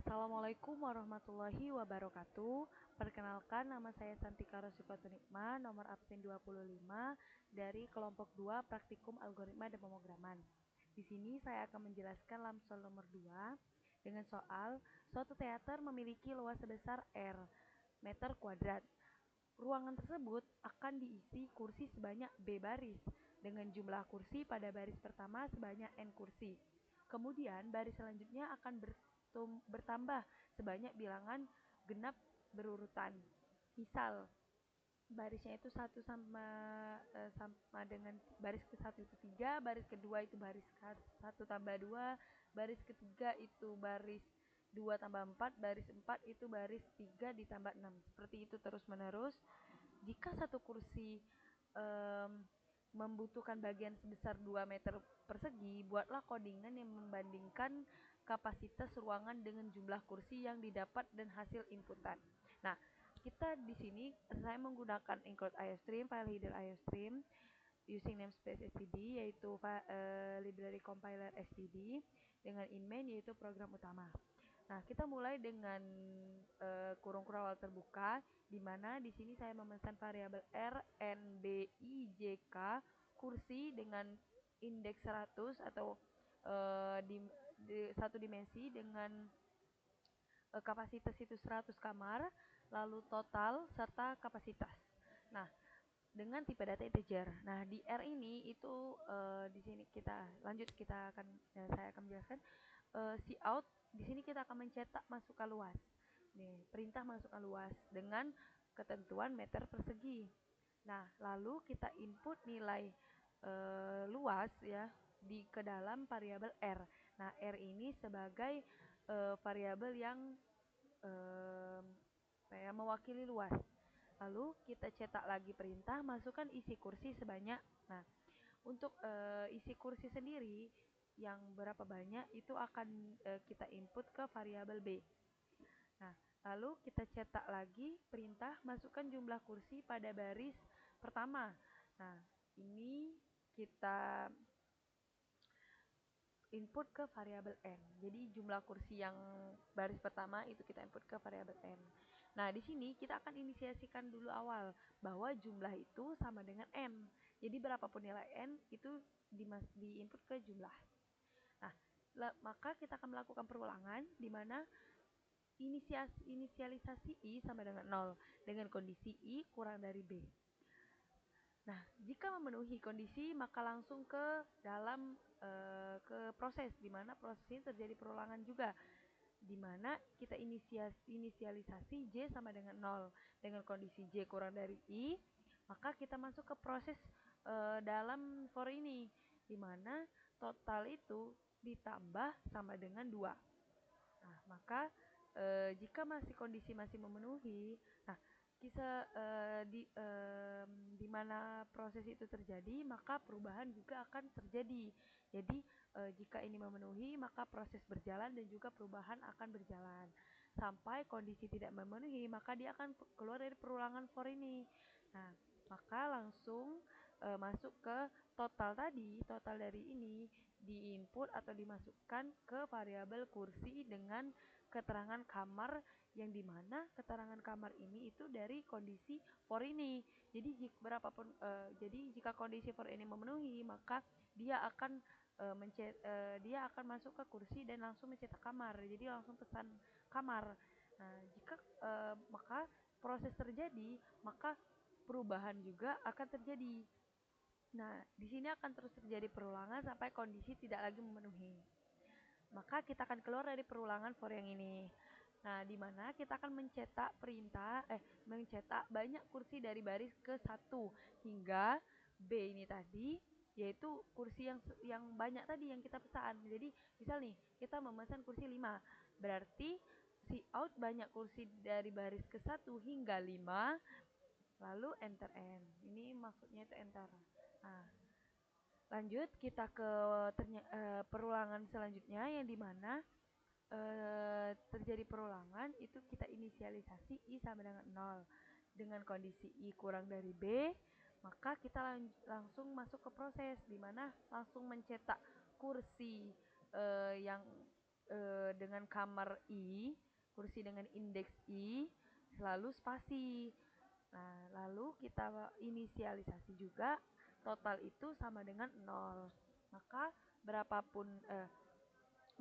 Assalamualaikum warahmatullahi wabarakatuh. Perkenalkan, nama saya Santika Rosikotunikma, nomor absen 25 dari kelompok 2 Praktikum Algoritma dan Pemrograman. Di sini saya akan menjelaskan lamsol nomor 2 dengan soal suatu teater memiliki luas sebesar R meter kuadrat. Ruangan tersebut akan diisi kursi sebanyak B baris dengan jumlah kursi pada baris pertama sebanyak N kursi. Kemudian baris selanjutnya akan bertambah sebanyak bilangan genap berurutan. Misal barisnya itu sama dengan baris ke satu itu 3, baris kedua itu baris satu tambah 2, baris ketiga itu baris 2 tambah 4, baris 4 itu baris 3 ditambah 6. Seperti itu terus menerus. Jika satu kursi membutuhkan bagian sebesar 2 meter persegi, buatlah codingan yang membandingkan kapasitas ruangan dengan jumlah kursi yang didapat dan hasil inputan. Nah, kita di sini saya menggunakan include IOStream, file header IOStream using namespace std, yaitu library compiler std, dengan in main yaitu program utama. Nah, kita mulai dengan kurung awal terbuka, di mana di sini saya memesan variabel R, N, B, I, J, K, kursi dengan indeks 100 atau satu dimensi dengan kapasitas itu 100 kamar, lalu total serta kapasitas. Nah, dengan tipe data integer. Nah, di R ini itu di sini saya akan menjelaskan cout. Di sini kita akan mencetak masukkan luas. Nih, perintah masukkan luas dengan ketentuan meter persegi. Nah, lalu kita input nilai luas ya ke dalam variabel R. Nah, R ini sebagai variabel yang mewakili luas. Lalu kita cetak lagi perintah masukkan isi kursi sebanyak. Nah, untuk isi kursi sendiri yang berapa banyak itu akan kita input ke variabel B. Nah, lalu kita cetak lagi perintah masukkan jumlah kursi pada baris pertama. Nah, ini kita input ke variabel N. Jadi jumlah kursi yang baris pertama itu kita input ke variabel N. Nah, di sini kita akan inisiasikan dulu awal bahwa jumlah itu sama dengan N. Jadi berapapun nilai N itu diinput ke jumlah. Nah, maka kita akan melakukan perulangan di mana inisialisasi I sama dengan 0 dengan kondisi I kurang dari B. Nah, jika memenuhi kondisi maka langsung ke dalam ke proses, di mana proses ini terjadi perulangan juga, di mana kita inisialisasi J sama dengan 0 dengan kondisi J kurang dari I, maka kita masuk ke proses dalam for ini, di mana total itu ditambah sama dengan 2. Nah, maka jika kondisi masih memenuhi, nah bisa di mana proses itu terjadi, maka perubahan juga akan terjadi. Jadi jika ini memenuhi, maka proses berjalan dan juga perubahan akan berjalan. Sampai kondisi tidak memenuhi, maka dia akan keluar dari perulangan for ini. Nah, maka langsung masuk ke total tadi, total dari ini diinput atau dimasukkan ke variabel kursi dengan keterangan kamar, yang dimana keterangan kamar ini itu dari kondisi for ini. Jadi jika kondisi for ini memenuhi, maka dia akan masuk ke kursi dan langsung mencetak kamar. Jadi langsung pesan kamar. Nah, jika maka proses terjadi, maka perubahan juga akan terjadi. Nah, di sini akan terus terjadi perulangan sampai kondisi tidak lagi memenuhi. Maka kita akan keluar dari perulangan for yang ini. Nah, di mana kita akan mencetak mencetak banyak kursi dari baris ke 1 hingga B ini tadi, yaitu kursi yang banyak tadi yang kita pesan. Jadi, misal nih, kita memesan kursi 5. Berarti cout banyak kursi dari baris ke 1 hingga 5, lalu enter N. Ini maksudnya itu enter. Nah, lanjut kita ke perulangan selanjutnya, yang dimana terjadi perulangan itu kita inisialisasi I sama dengan 0 dengan kondisi I kurang dari B, maka kita langsung masuk ke proses, dimana langsung mencetak kursi yang dengan kamar I, kursi dengan indeks I, selalu spasi. Nah, lalu kita inisialisasi juga total itu sama dengan 0. Maka berapapun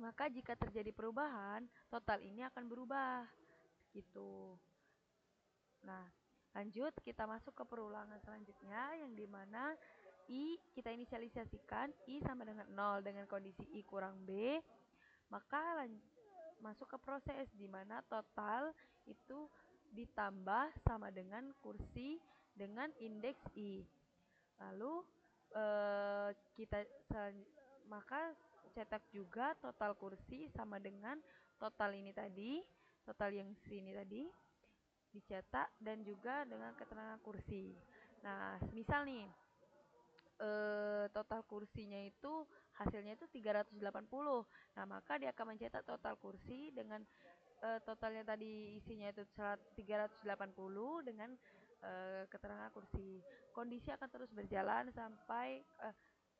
maka jika terjadi perubahan, total ini akan berubah. Gitu. Nah, lanjut kita masuk ke perulangan selanjutnya yang dimana I kita inisialisasikan I sama dengan 0 dengan kondisi I kurang B, maka masuk ke proses di mana total itu ditambah sama dengan kursi dengan indeks I. Lalu kita maka cetak juga total kursi sama dengan total ini tadi, total yang sini tadi dicetak dan juga dengan keterangan kursi. Nah, misal nih total kursinya itu hasilnya itu 380. Nah, maka dia akan mencetak total kursi dengan totalnya tadi isinya itu 380 dengan keterangan kursi. Kondisi akan terus berjalan sampai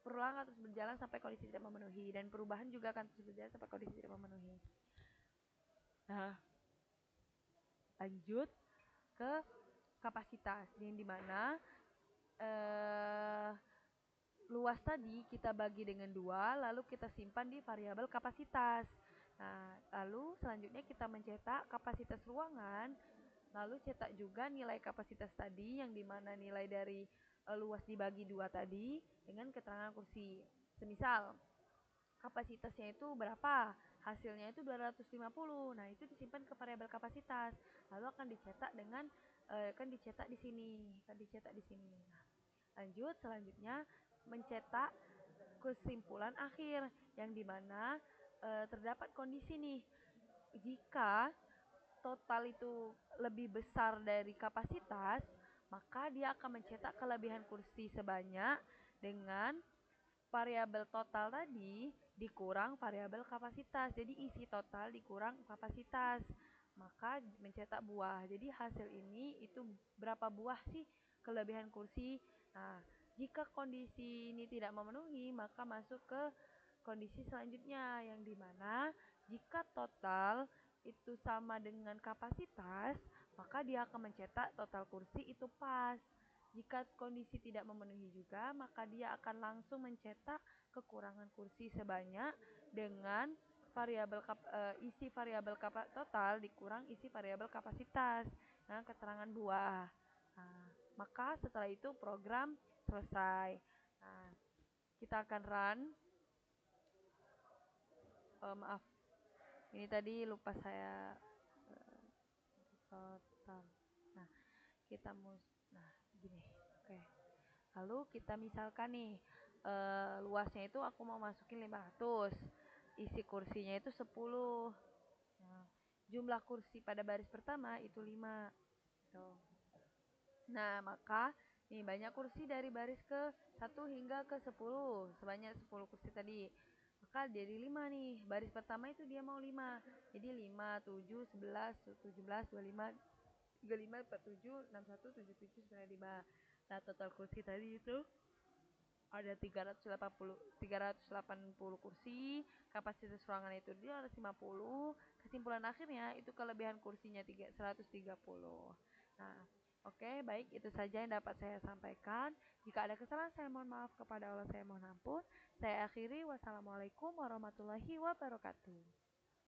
perulangan terus berjalan sampai kondisi tidak memenuhi dan perubahan juga akan terus berjalan sampai kondisi tidak memenuhi. Nah, lanjut ke kapasitas yang dimana luas tadi kita bagi dengan 2 lalu kita simpan di variabel kapasitas. Nah, lalu selanjutnya kita mencetak kapasitas ruangan, lalu cetak juga nilai kapasitas tadi yang dimana nilai dari luas dibagi 2 tadi dengan keterangan kursi. Semisal kapasitasnya itu berapa? Hasilnya itu 250. Nah, itu disimpan ke variabel kapasitas. Lalu akan dicetak dengan akan dicetak di sini, akan dicetak di sini. Nah, lanjut selanjutnya mencetak kesimpulan akhir yang dimana terdapat kondisi nih jika total itu lebih besar dari kapasitas maka dia akan mencetak kelebihan kursi sebanyak dengan variabel total tadi dikurang variabel kapasitas. Jadi isi total dikurang kapasitas. Maka mencetak buah. Jadi hasil ini itu berapa buah sih kelebihan kursi. Nah, jika kondisi ini tidak memenuhi, maka masuk ke kondisi selanjutnya yang dimana jika total itu sama dengan kapasitas, maka dia akan mencetak total kursi itu pas. Jika kondisi tidak memenuhi juga, maka dia akan langsung mencetak kekurangan kursi sebanyak dengan variabel isi variabel total dikurang isi variabel kapasitas dengan keterangan buah. Nah, maka setelah itu program selesai. Nah, kita akan run. Maaf, ini tadi lupa saya total. Nah, kita nah gini. Oke. Lalu kita misalkan nih luasnya itu aku mau masukin 500. Isi kursinya itu 10. Nah, jumlah kursi pada baris pertama itu 5. Gitu. Nah, maka nih banyak kursi dari baris ke 1 hingga ke 10. Sebanyak 10 kursi tadi. Maka jadi 5 nih. Baris pertama itu dia mau 5. Jadi 5, 7, 11, 17, 25, 35, 47, 61, 77, 95. Nah, total kursi tadi itu ada 380 kursi, kapasitas ruangan itu dia 250. Kesimpulan akhirnya itu kelebihan kursinya 130. Nah, oke, baik itu saja yang dapat saya sampaikan. Jika ada kesalahan saya mohon maaf, kepada Allah saya mohon ampun. Saya akhiri, wassalamualaikum warahmatullahi wabarakatuh.